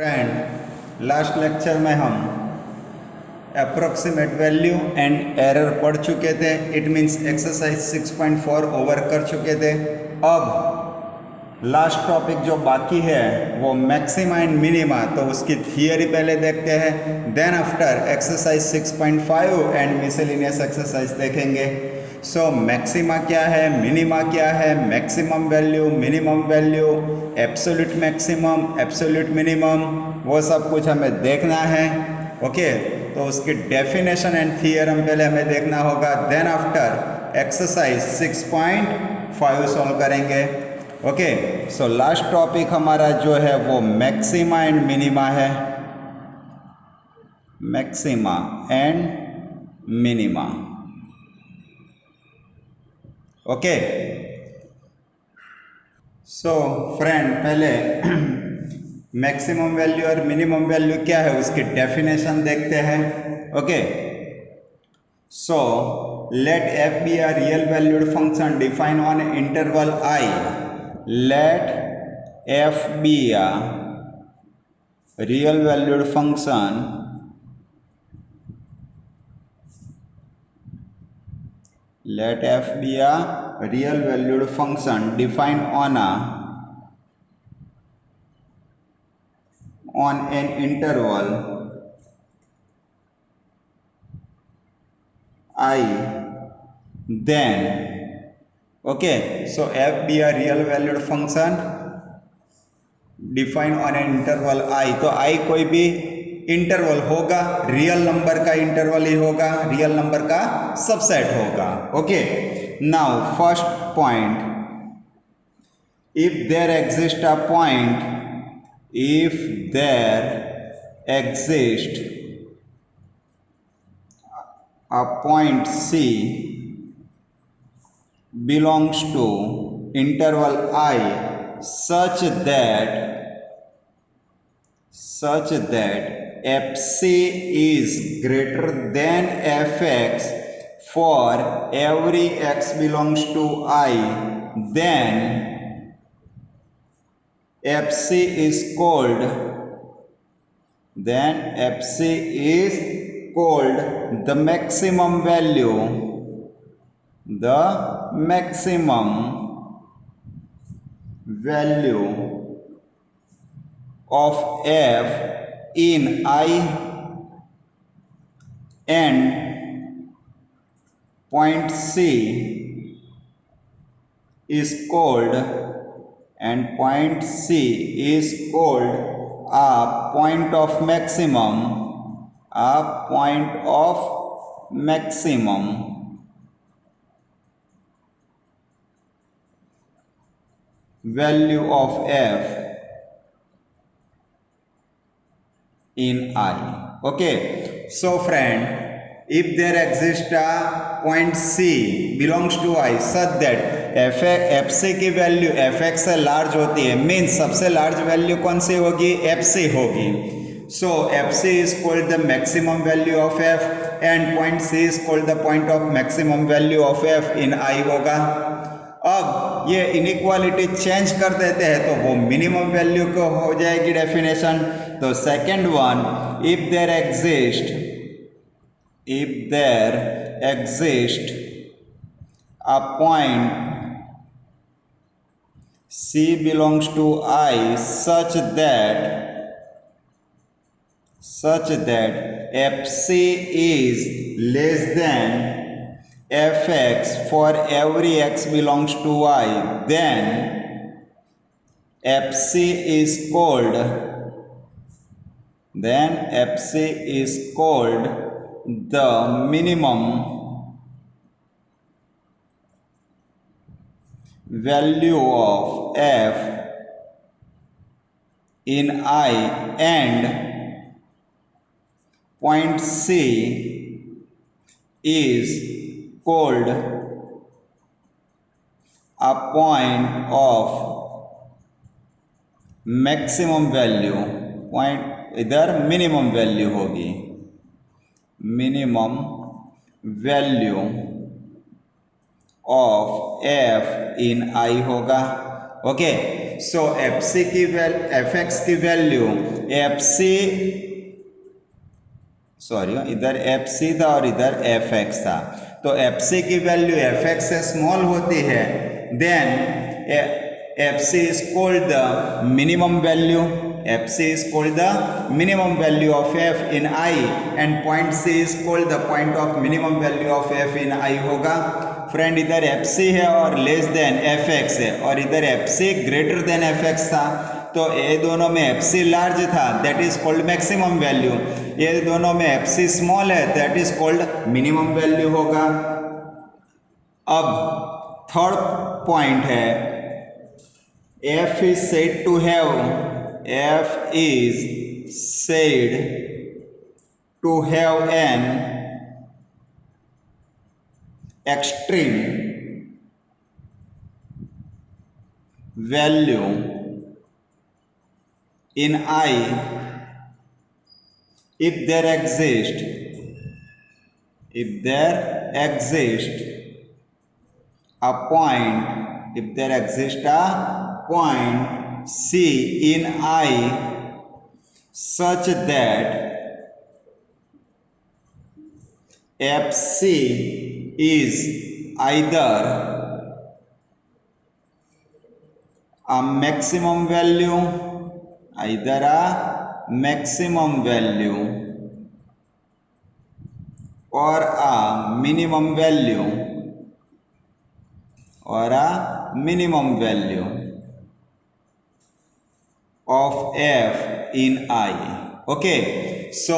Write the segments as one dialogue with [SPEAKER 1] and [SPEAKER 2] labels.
[SPEAKER 1] Friend, last lecture में हम approximate value and error पढ़ चुके थे। इट मीन्स एक्सरसाइज 6.4 ओवर कर चुके थे। अब लास्ट टॉपिक जो बाकी है वो मैक्सिमा एंड मिनिमा, तो उसकी थियरी पहले देखते हैं। Then after exercise 6.5 and miscellaneous exercise देखेंगे। सो मैक्सिमा क्या है, मिनिमा क्या है, maximum value, minimum value, absolute maximum, absolute minimum, वो सब कुछ हमें देखना है। ओके, तो उसकी डेफिनेशन एंड थियरम पहले हमें देखना होगा। देन आफ्टर एक्सरसाइज 6.5 सॉल्व करेंगे। ओके, सो लास्ट टॉपिक हमारा जो है वो मैक्सिमा एंड मिनिमा है। Maxima and minima. Okay, so friend, पहले मैक्सिमम वैल्यू और मिनिमम वैल्यू क्या है उसकी डेफिनेशन देखते हैं। Okay, so let f be a real valued function defined on interval I. Let f be a real valued function let f be a real valued function defined on an interval I, then okay, so f be a real valued function define on an interval I, तो I कोई भी interval होगा, real number का interval ही होगा, real number का subset होगा। Okay, now first point, if there exist a point, if there exist a point C belongs to interval I such that fc is greater than fx for every x belongs to I, then fc is called the maximum value, of f in I, and point C is called a point of maximum, value of f in I. Okay, so friend, if there exists a point C belongs to I such that fc की value fx से large होती है, means सबसे large value कौन सी होगी, fc होगी। सो fc is called the maximum value of f and point C is called the point of maximum value of f in I होगा। अब ये इनइक्वालिटी चेंज कर देते हैं तो वो मिनिमम वैल्यू को हो जाएगी डेफिनेशन। तो second one, if there exist a point C belongs to I such that fc is less than fx for every x belongs to I, then fc is called the minimum value of f in I, and point C is called a point of maximum value, point इधर minimum value होगी, minimum value of f in I होगा। Okay, so F x की value इधर f सी था और इधर F x था, तो एफ सी की वैल्यू एफ एक्स से स्मॉल होती है, then F C is called the minimum value, F C is called the minimum value of F in I, and point C is called the point of minimum value of F in I होगा। Friend इधर f सी है और less than f x है, और इधर f c greater than f x था, तो ये दोनों में एफ सी लार्ज था, that is called maximum value, ये दोनों में एफ सी स्मॉल है, that is called minimum value होगा। अब थर्ड पॉइंट है, f is said to have, f is said to have an extreme value in I if there exists a point C in I such that FC is either a maximum value or a minimum value of f in I. Okay, so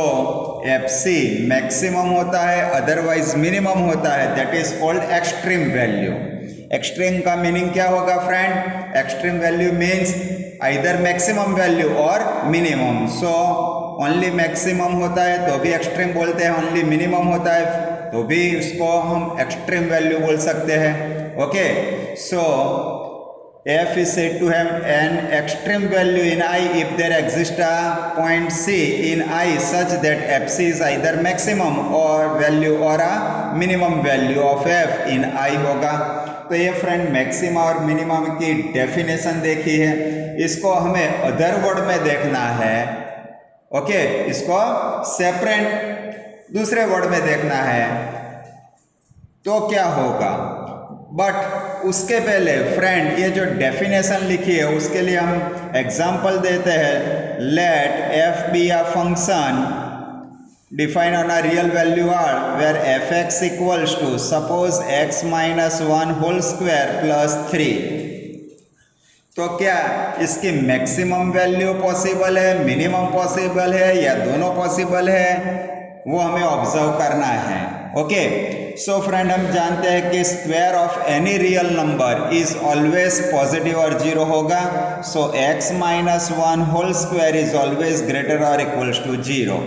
[SPEAKER 1] f c maximum होता है, otherwise minimum होता है, that is called extreme value. Extreme का meaning क्या होगा friend? Extreme value means either maximum value और minimum. So only maximum होता है तो भी एक्सट्रीम बोलते हैं, ओनली मिनिमम होता है तो भी इसको हम एक्सट्रीम वैल्यू बोल सकते हैं। Okay, so f is said to have an extreme value in I if there exists a point C in I such that fc is either maximum or value or a minimum value of f in I होगा। तो ये friend maxima और minimum की definition देखी है, इसको हमें other word में देखना है। ओके, इसको सेपरेट दूसरे वर्ड में देखना है तो क्या होगा, बट उसके पहले फ्रेंड ये जो डेफिनेशन लिखी है उसके लिए हम एग्जांपल देते हैं। Let F be a function defined on a real value R where f x equals to suppose x minus 1 whole square plus 3। तो क्या इसकी मैक्सिमम वैल्यू पॉसिबल है, मिनिमम पॉसिबल है या दोनों पॉसिबल है, वो हमें ऑब्जर्व करना है। ओके, सो फ्रेंड हम जानते हैं कि square of any real number is always positive और जीरो होगा। So x minus 1 whole square is always greater और इक्वल्स टू जीरो।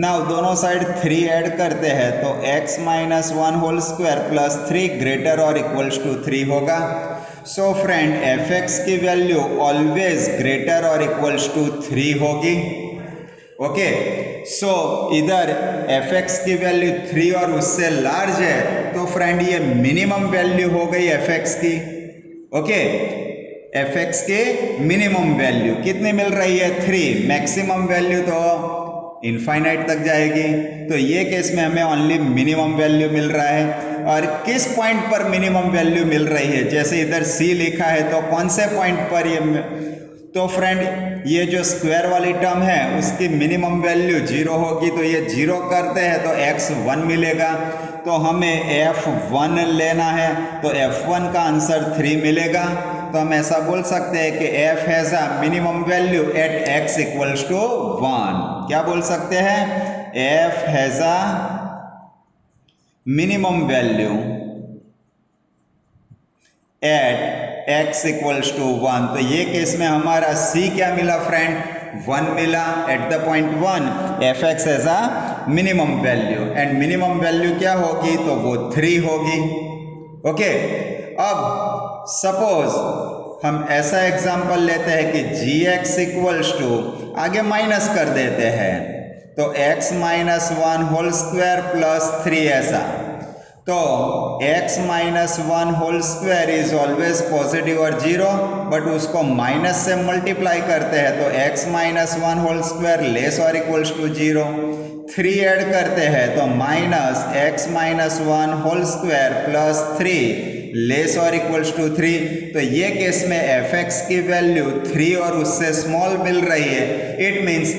[SPEAKER 1] नाउ दोनों साइड 3 ऐड करते हैं तो x minus 1 whole square plus 3 greater और इक्वल्स टू 3 होगा। So friend f x की वैल्यू ऑलवेज ग्रेटर और इक्वल्स टू 3 होगी। ओके, सो इधर एफ एक्स की वैल्यू 3 और उससे लार्ज है तो फ्रेंड ये मिनिमम वैल्यू हो गई एफ एक्स की। ओके, एफ एक्स की मिनिमम वैल्यू कितनी मिल रही है? 3। मैक्सिमम वैल्यू तो इनफाइनाइट तक जाएगी, तो ये केस में हमें ओनली मिनिमम वैल्यू मिल रहा है। और किस पॉइंट पर मिनिमम वैल्यू मिल रही है? जैसे इधर सी लिखा है तो कौन से पॉइंट पर ये, तो फ्रेंड ये जो स्क्वायर वाली टर्म है उसकी मिनिमम वैल्यू 0 होगी, तो ये 0 करते हैं तो x1 मिलेगा, तो हमें f1 लेना है, तो f1 का आंसर 3 मिलेगा। तो हम ऐसा बोल सकते हैं कि f has a minimum value at x equals to 1। क्या बोल सकते हैं? f has a minimum value at x equals to 1। तो ये केस में हमारा c क्या मिला फ्रेंड? 1 मिला। At the point 1 f x has a minimum value, and minimum value क्या होगी? तो वो 3 होगी। ओके, अब सपोज हम ऐसा एग्जांपल लेते हैं कि जी एक्स इक्वल्स टू, आगे माइनस कर देते हैं तो x minus 1 whole square plus 3 ऐसा। तो x minus one whole square is always positive और जीरो, बट उसको माइनस से मल्टीप्लाई करते हैं तो x minus one whole square less और इक्वल्स टू जीरो। 3 ऐड करते हैं तो minus x minus one whole square plus 3 less और इक्वल्स टू 3। तो ये केस में fx की वैल्यू 3 और उससे स्मॉल मिल रही है। It means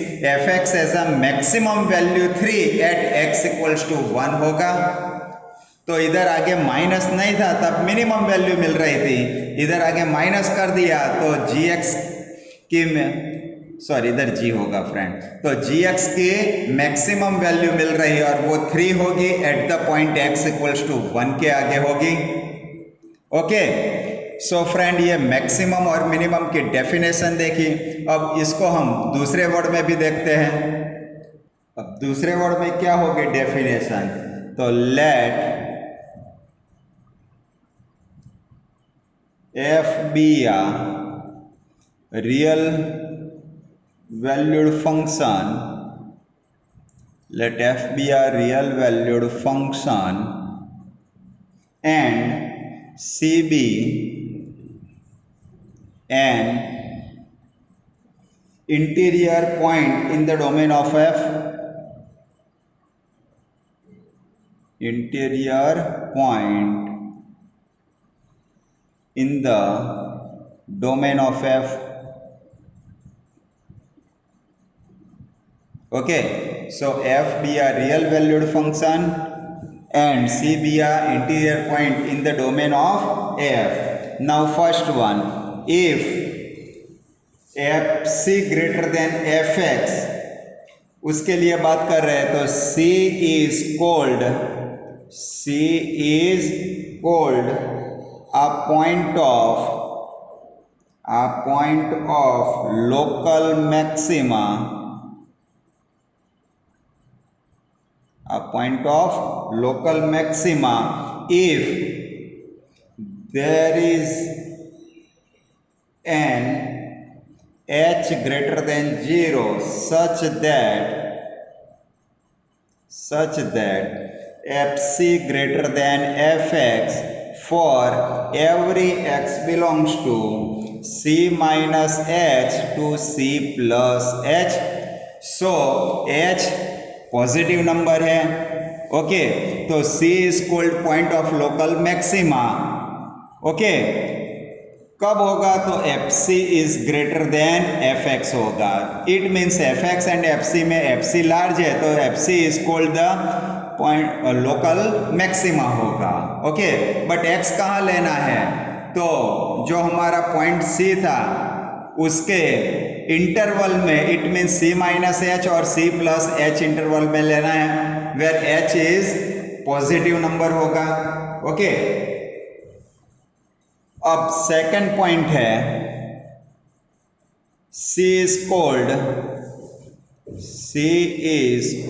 [SPEAKER 1] fx has a maximum value 3 at x equals to 1 होगा। तो इधर आगे माइनस नहीं था तब मिनिमम वैल्यू मिल रही थी, इधर आगे माइनस कर दिया तो gx की सॉरी इधर g होगा फ्रेंड, तो gx की मैक्सिमम वैल्यू मिल रही है और वो 3 होगी at the point x equals to 1 के आगे होगी। ओके, सो फ्रेंड ये मैक्सिमम और मिनिमम की डेफिनेशन देखी। अब इसको हम दूसरे वर्ड में भी देखते हैं। अब दूसरे वर्ड में क्या होगी डेफिनेशन, तो late f be a real valued function, let f be a real valued function and c be an interior point in the domain of f, interior point in the domain of f. Okay, so f be a real valued function and c be a interior point in the domain of f. Now first one, if fc greater than fx, उसके लिए बात कर रहे हैं तो c is called a point of local maxima, a point of local maxima if there is an h greater than 0 such that fc greater than fx for every x belongs to c minus h to c plus h. So h positive number है। Okay, तो c is called point of local maxima. Okay, कब होगा तो fc is greater than fx होगा। It means fx and fc में fc large है तो fc is called the point local maxima होगा। ओके, बट x कहाँ लेना है, तो जो हमारा पॉइंट c था उसके इंटरवल में, it means c minus h और c प्लस एच इंटरवल में लेना है, where h is positive number होगा। ओके, अब सेकंड पॉइंट है c is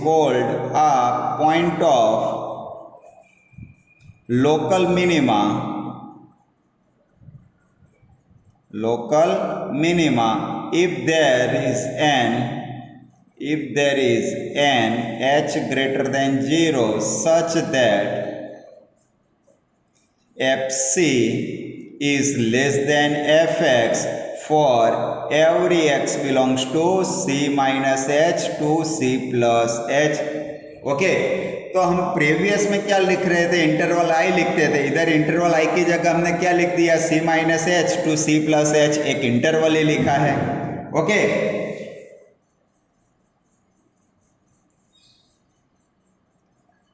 [SPEAKER 1] called a point of local minima if there is an h greater than 0 such that fc is less than fx for every x belongs to c minus h to c plus h. Okay, तो हम previous में क्या लिख रहे थे, interval आई लिखते थे, इधर इंटरवल आई की जगह हमने क्या लिख दिया, c minus h to c plus H, एक इंटरवल ही लिखा है। ओके,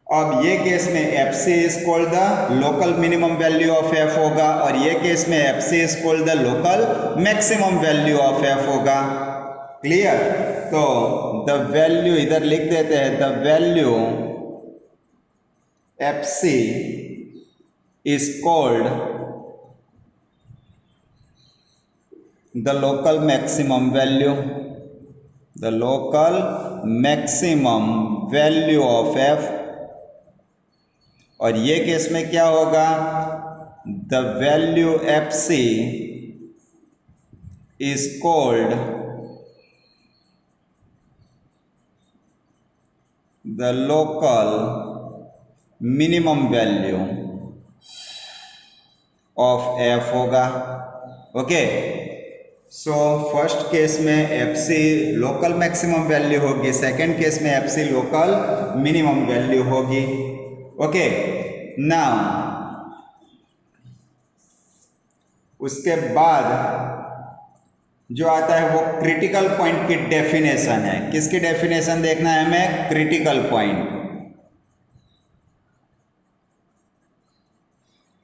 [SPEAKER 1] अब ये केस में fc is called the local minimum value of f होगा और ये केस में fc is called the local maximum value of f होगा। क्लियर, तो द वैल्यू इधर लिख देते हैं, the value fc is called the local maximum value, the local maximum value of f, और ये केस में क्या होगा, the value fc is called the local minimum value of F होगा। ओके, सो फर्स्ट केस में f c local maximum value होगी, second case में f c local minimum value होगी। ओके, नाउ उसके बाद जो आता है वो क्रिटिकल पॉइंट की डेफिनेशन है। किसकी डेफिनेशन देखना है हमें? Critical point.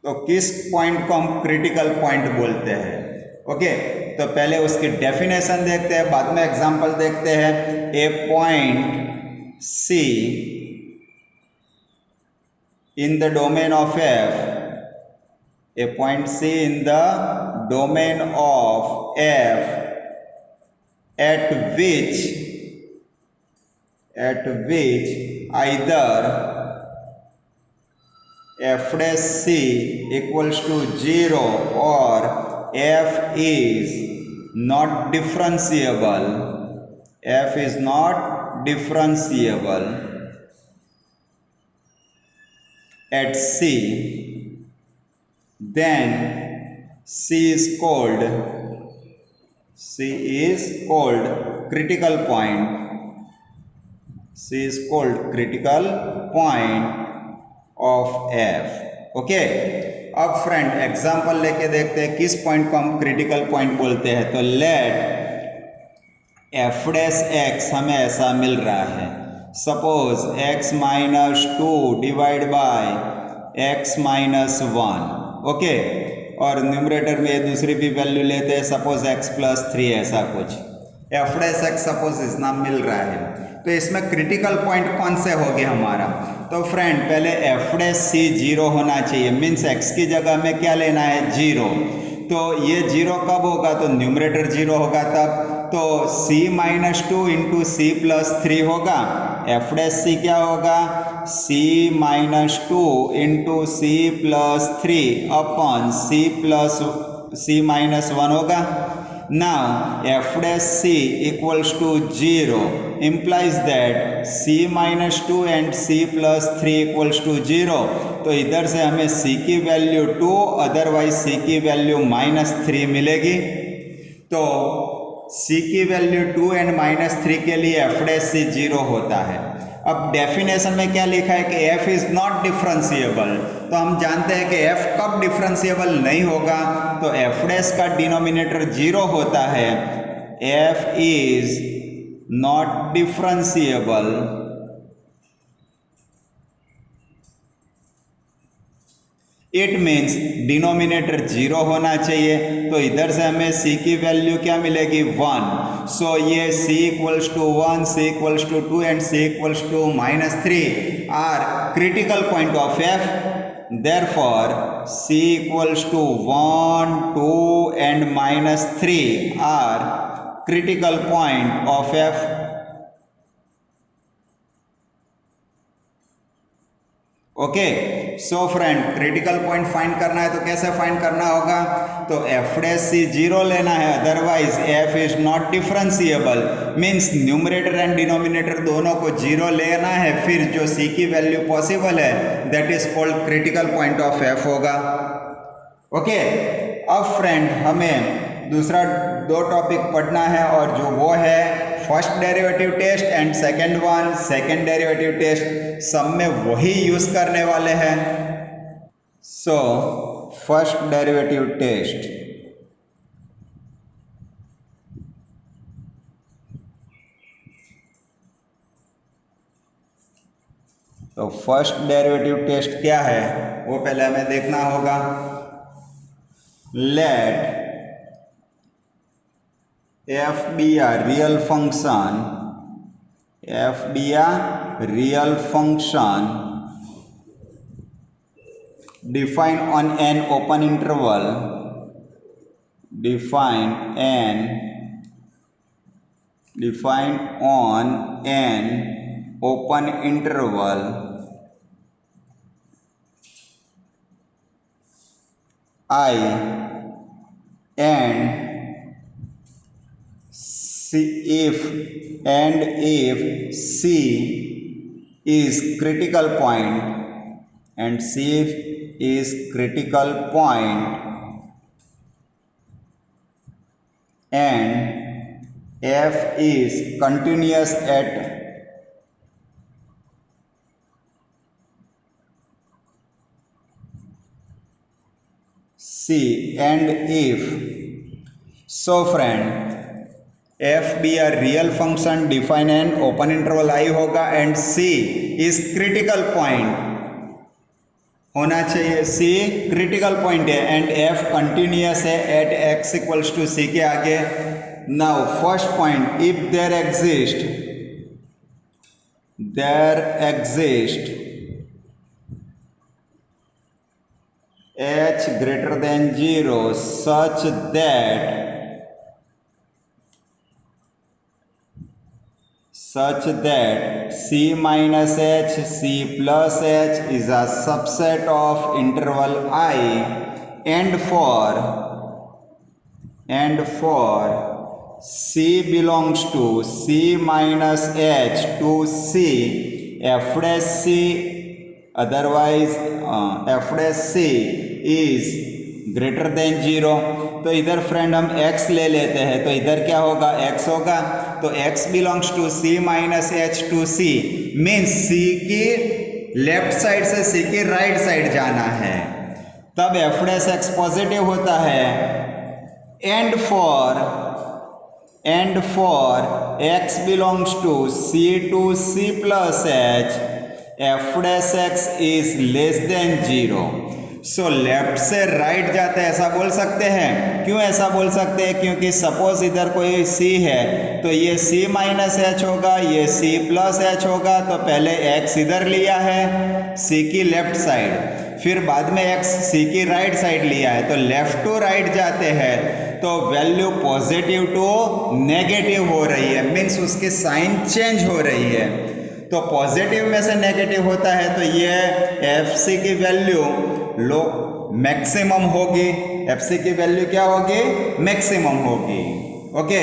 [SPEAKER 1] तो किस पॉइंट को हम क्रिटिकल पॉइंट बोलते हैं? ओके, तो पहले उसकी डेफिनेशन देखते हैं, बाद में एग्जांपल देखते हैं। A point C in the domain of F, a point C in the domain of F at which either f dash C equals to 0 or f is not differentiable, f is not differentiable at C, then C is called critical point. C is called critical point of F. Okay, अब friend example लेके देखते हैं किस point को हम critical point बोलते हैं। तो लेट एफ डैश एक्स हमें ऐसा मिल रहा है, suppose x minus 2 divide by x minus 1। Okay, और न्यूमरेटर में दूसरी भी वैल्यू लेते हैं, सपोज x प्लस 3, ऐसा कुछ एफ डैश एक्स सपोज इतना मिल रहा है। तो इसमें क्रिटिकल पॉइंट कौन से हो गया हमारा? तो फ्रेंड पहले एफ डैश सी 0 होना चाहिए, मीन्स x की जगह में क्या लेना है? 0। तो ये 0 कब होगा? तो न्यूमरेटर 0 होगा तब। तो c minus 2 into C plus 3 होगा। एफ डैश सी क्या होगा? c minus 2 into C plus 3 upon C minus 1 होगा। Now F dash C equals to 0 implies that c minus 2 and c plus 3 equals to 0। तो इधर से हमें c की value 2, otherwise c की वैल्यू माइनस 3 मिलेगी। तो c की वैल्यू 2 एंड माइनस 3 के लिए एफ डैश सी 0 होता है। अब डेफिनेशन में क्या लिखा है कि f इज नॉट डिफरेंशिएबल। तो हम जानते हैं कि f कब डिफरेंशिएबल नहीं होगा? तो f डैश का डिनोमिनेटर 0 होता है। f is not differentiable it means denominator 0 होना चाहिए। तो इधर से हमें c की वैल्यू क्या मिलेगी? 1। सो ये c equals to 1, c equals to 2 and c equals to minus 3 are critical point of f। Therefore c equals to 1, 2 and minus 3 are critical point of f। Okay, so friend critical point find करना है तो कैसे find करना होगा? तो F dash सी 0 लेना है, otherwise f is not differentiable, means numerator and denominator दोनों को 0 लेना है, फिर जो c की वैल्यू पॉसिबल है that is called critical point of f होगा। ओके, अब फ्रेंड हमें दूसरा 2 टॉपिक पढ़ना है, और जो वो है first derivative test and second derivative test. सब में वही यूज करने वाले हैं। सो फर्स्ट डेरिवेटिव टेस्ट, तो फर्स्ट डेरिवेटिव टेस्ट क्या है वो पहले हमें देखना होगा। Let f be a real function, defined on an open interval, defined on an open interval I and if C is critical point and C is critical point and F is continuous at C, and if so friend f be a real function define an open interval I होगा and C is critical point होना चाहिए, C critical point है and F continuous है at x equals to C के आगे. Now first point, if there exist h greater than 0 such that C minus h, C plus h is a subset of interval I and for C belongs to C minus h to C, f dash C otherwise f dash C is greater than 0. तो इधर friend हम x ले लेते हैं, तो इधर क्या होगा, x होगा. तो x belongs to c minus h to c means c की लेफ्ट साइड से c की राइट साइड जाना है, तब f डैश x पॉजिटिव होता है. And for x belongs to c to c plus h, f dash x is less than 0. So left से right जाते हैं ऐसा बोल सकते हैं. क्यों ऐसा बोल सकते हैं, क्योंकि सपोज इधर कोई C है तो ये C माइनस एच होगा, ये C प्लस एच होगा. तो पहले x इधर लिया है C की लेफ्ट साइड, फिर बाद में x C की राइट साइड लिया है. तो लेफ्ट टू राइट जाते हैं तो वैल्यू पॉजिटिव टू नेगेटिव हो रही है, मीन्स उसकी साइन चेंज हो रही है. तो पॉजिटिव में से नेगेटिव होता है तो ये FC की वैल्यू लो मैक्सिमम होगी. FC की वैल्यू क्या होगी, मैक्सिमम होगी. Okay,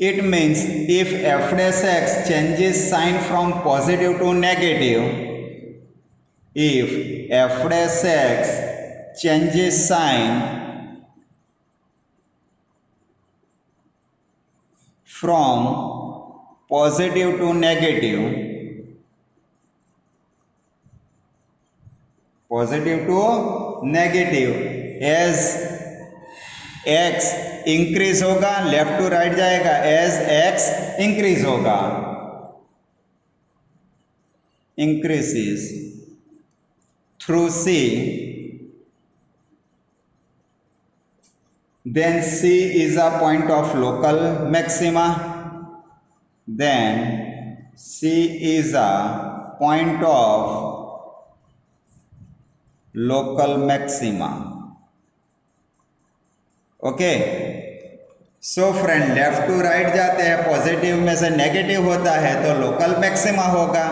[SPEAKER 1] it means if f dash x changes sign from positive to negative, if f dash x changes sign from positive to negative, as x increase होगा left to right जाएगा, as x increase होगा, increases through C, then C is a point of local maxima, then C is a point of local maxima. Okay, so friend left to right जाते हैं, positive में से negative होता है तो local maxima होगा.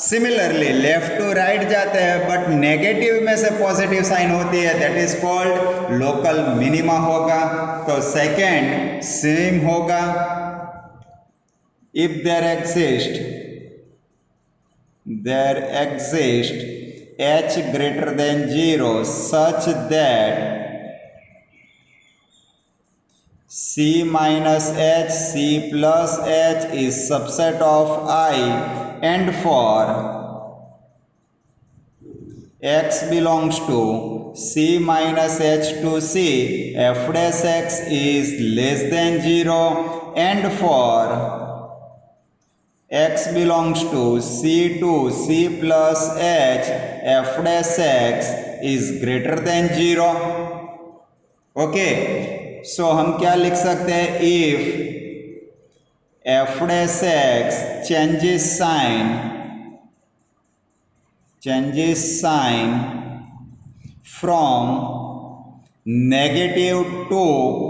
[SPEAKER 1] Similarly left to right जाते हैं बट नेगेटिव में से पॉजिटिव साइन होती है, that is called local minima होगा. तो सेकेंड सेम होगा. If there exist h greater than 0 such that C minus h, C plus h is subset of I, and for x belongs to C minus h to C, f dash x is less than 0, and for x belongs to C to C plus h, f dash x is greater than 0. Okay, सो हम क्या लिख सकते हैं, if f dash x changes sign from negative to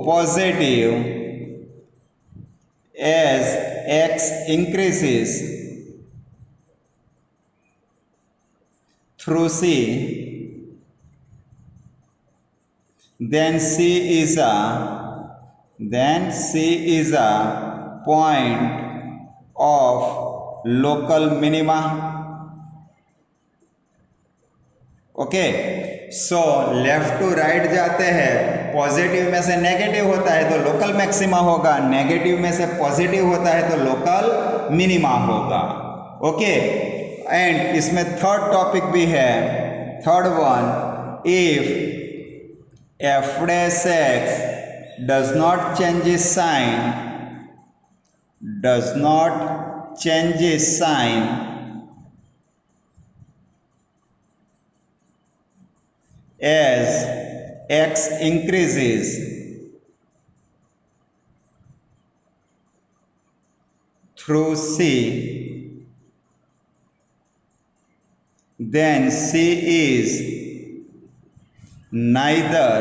[SPEAKER 1] positive as x increases through C, then C is a point of local minima. Okay, so left to right जाते हैं, positive में से negative होता है तो लोकल मैक्सिमा होगा, negative में से पॉजिटिव होता है तो लोकल मिनिमा होगा। ओके, एंड इसमें थर्ड टॉपिक भी है, third one, if f dash x does not change is sine, does not change is sine as x increases, through C, then C is neither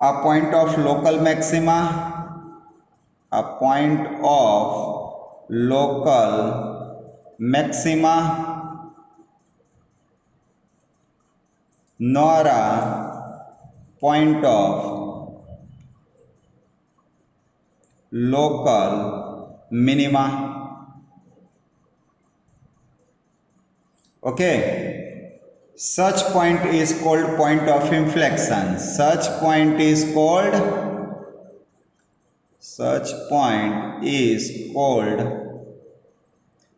[SPEAKER 1] a point of local maxima, a point of local maxima, nor a point of local minima. Okay, such point is called point of inflection. Such point is called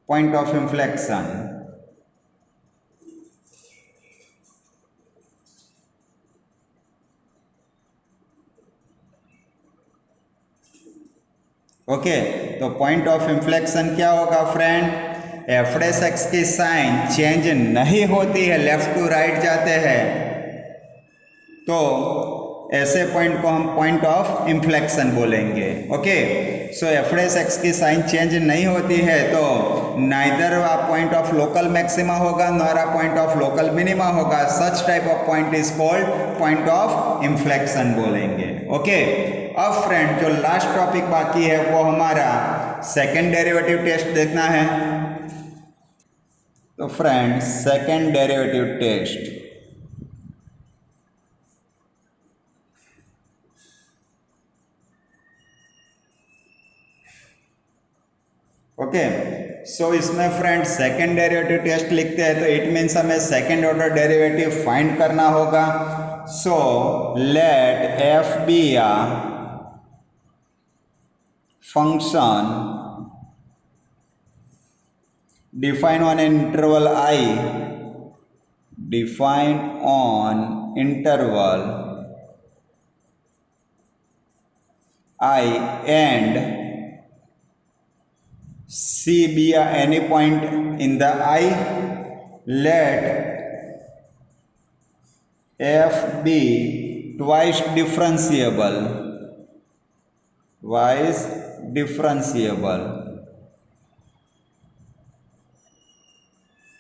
[SPEAKER 1] point of inflection. Okay, तो point of inflection क्या होगा friend? F dash X की sign change नहीं होती है, left to right जाते हैं, तो ऐसे पॉइंट को हम पॉइंट ऑफ इन्फ्लेक्शन बोलेंगे। Okay, so F dash X की साइन चेंज नहीं होती है तो neither a point of local maxima होगा nor a point of local minima होगा। Such type of point is called point of inflection बोलेंगे। Okay, अब फ्रेंड जो लास्ट टॉपिक बाकी है वो हमारा सेकेंड डेरिवेटिव टेस्ट देखना है। तो friend second derivative test, okay, so इसमें फ्रेंड सेकेंड डेरिवेटिव टेस्ट लिखते हैं तो इट मीन्स हमें सेकेंड ऑर्डर डेरिवेटिव फाइंड करना होगा। So let F be a function defined on an interval I, defined on interval I and C be any point in the I. Let f be twice differentiable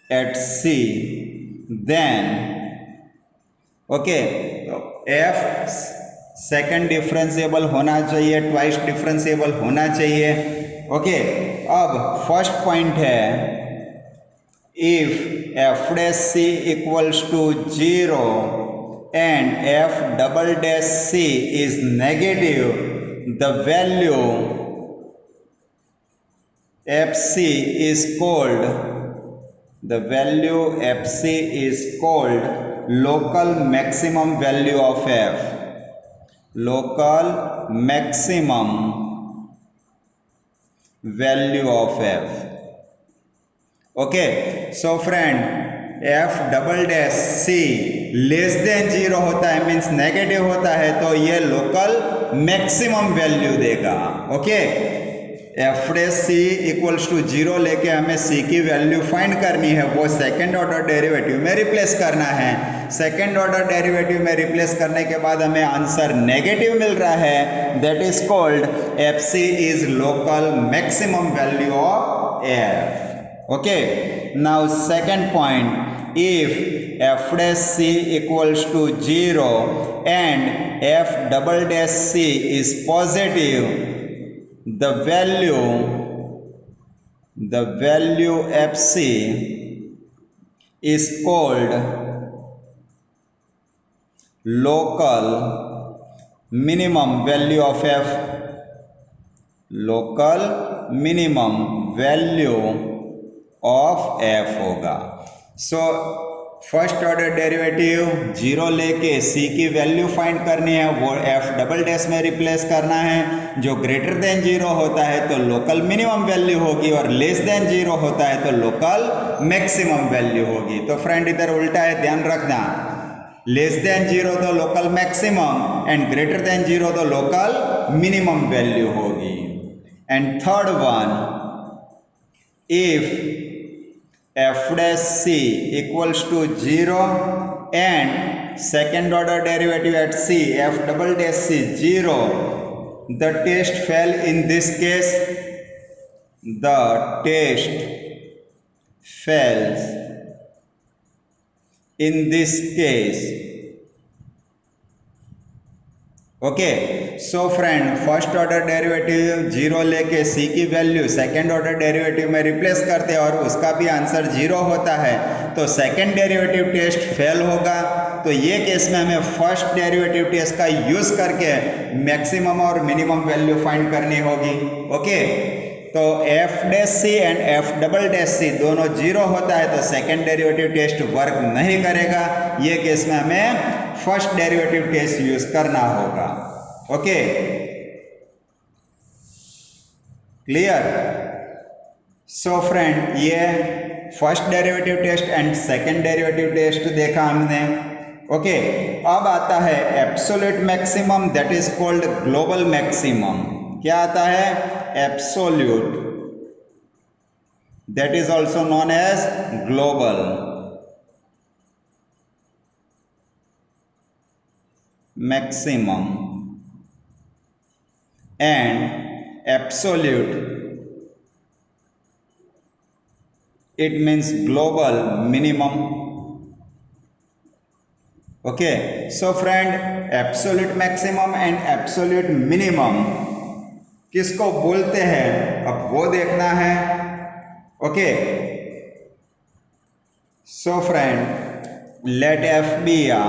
[SPEAKER 1] at C, then okay, तो f second differentiable होना चाहिए, twice differentiable होना चाहिए। Okay, अब first point है, if f dash C equals to 0 and F double dash c is negative, the value fc is called local maximum value of f, local maximum value of f. okay, so friend F double dash C less than 0 होता है, means negative होता है, तो ये local maximum value देगा। Okay, F dash C equals to 0 लेके हमें सी की वैल्यू फाइंड करनी है, वो सेकेंड ऑर्डर डेरिवेटिव में रिप्लेस करना है। सेकेंड ऑर्डर डेरिवेटिव में रिप्लेस करने के बाद हमें आंसर नेगेटिव मिल रहा है, that is called f C is local maximum value of f. Okay, now second point, if f dash c equals to 0 and f double dash c is positive, the value fc is called local minimum value of f, local minimum value of F होगा। So first order derivative zero लेके C की value find करनी है, वो F double dash में replace करना है। जो ग्रेटर देन जीरो होता है तो लोकल मिनिमम वैल्यू होगी और लेस देन जीरो होता है तो लोकल मैक्सिमम वैल्यू होगी। तो फ्रेंड इधर उल्टा है, ध्यान रखना, लेस देन जीरो तो local maximum and greater than zero तो लोकल मिनिमम वैल्यू होगी। And third one, if f dash c equals to 0 and second order derivative at c f double dash c 0, the test fail in this case. The test fails in this case. Okay, so friend first order derivative zero लेके C की value second order derivative में replace करते हैं और उसका भी answer zero होता है तो सेकेंड डेरिवेटिव टेस्ट फेल होगा। तो ये केस में हमें फर्स्ट डेरिवेटिव टेस्ट का यूज करके मैक्सिमम और मिनिमम वैल्यू फाइंड करनी होगी। ओके, तो F dash C and F double dash C दोनों जीरो होता है तो सेकेंड डेरिवेटिव टेस्ट वर्क नहीं करेगा। ये केस में हमें फर्स्ट डेरिवेटिव टेस्ट यूज करना होगा। Okay, clear? सो फ्रेंड, ये first derivative test and second derivative test देखा हमने। ओके, अब आता है absolute maximum, that is called global maximum. क्या आता है? Absolute, that is also known as global maximum and absolute, it means global minimum. Okay, so friend, absolute maximum and absolute minimum किसको बोलते हैं अब वो देखना है। Okay, so friend, let f be a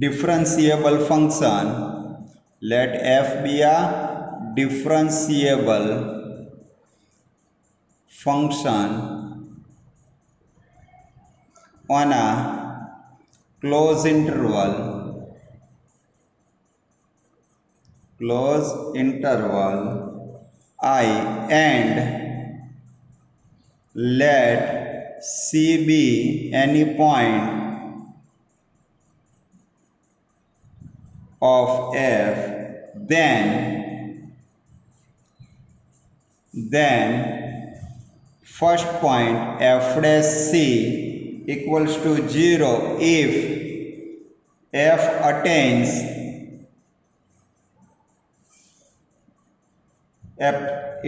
[SPEAKER 1] differentiable function, let f be a differentiable function on a closed interval I and let c be any point of f, then first point f dash c equals to 0 if f attains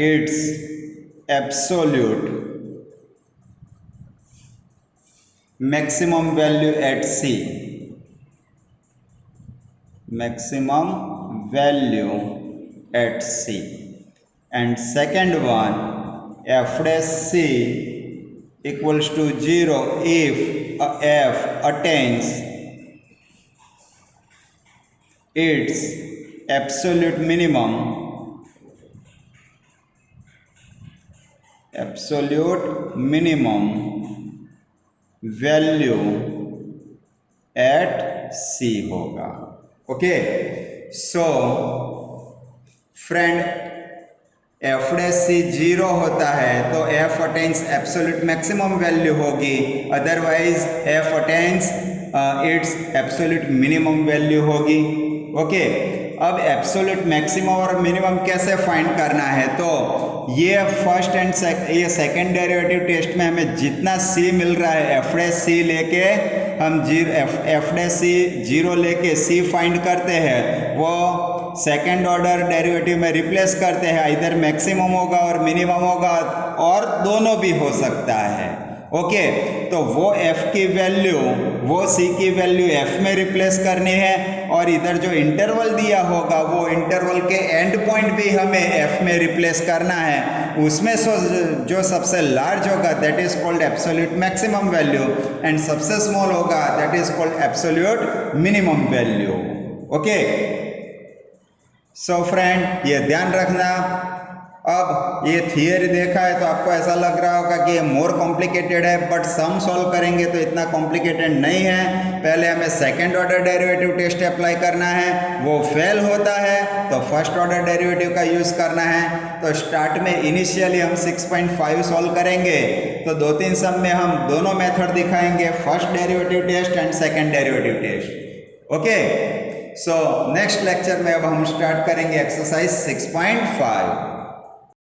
[SPEAKER 1] its absolute maximum value at c, maximum value at c. And second one, f dash c equals to 0 if f attains its absolute minimum value at c होगा। Okay, so friend, F dash C zero होता है तो F attains absolute maximum value होगी, otherwise F attains its absolute minimum value होगी। Okay, अब absolute maximum और minimum कैसे find करना है? तो ये फर्स्ट एंड ये सेकेंड डेरिवेटिव टेस्ट में हमें जितना सी मिल रहा है एफ डैश सी लेके हम एफ डैश सी जीरो लेके सी फाइंड करते हैं, वो सेकेंड ऑर्डर डेरिवेटिव में रिप्लेस करते हैं, इधर मैक्सिमम होगा और मिनिमम होगा और दोनों भी हो सकता है। ओके, तो वो f की वैल्यू वो c की वैल्यू f में रिप्लेस करनी है और इधर जो इंटरवल दिया होगा वो इंटरवल के एंड पॉइंट भी हमें f में रिप्लेस करना है। उसमें जो सबसे लार्ज होगा that is called absolute maximum value and सबसे स्मॉल होगा that is called absolute minimum value. Okay, so friend ये ध्यान रखना, अब ये थियरी देखा है तो आपको ऐसा लग रहा होगा कि ये मोर कॉम्प्लिकेटेड है, बट सम सॉल्व करेंगे तो इतना कॉम्प्लिकेटेड नहीं है। पहले हमें second order derivative test apply करना है, वो फेल होता है तो फर्स्ट ऑर्डर डेरिवेटिव का यूज़ करना है। तो स्टार्ट में इनिशियली हम 6.5 सॉल्व करेंगे, तो 2-3 सम में हम दोनों मेथड दिखाएंगे, first derivative test and second derivative test. Okay, so next lecture में अब हम स्टार्ट करेंगे एक्सरसाइज 6.5।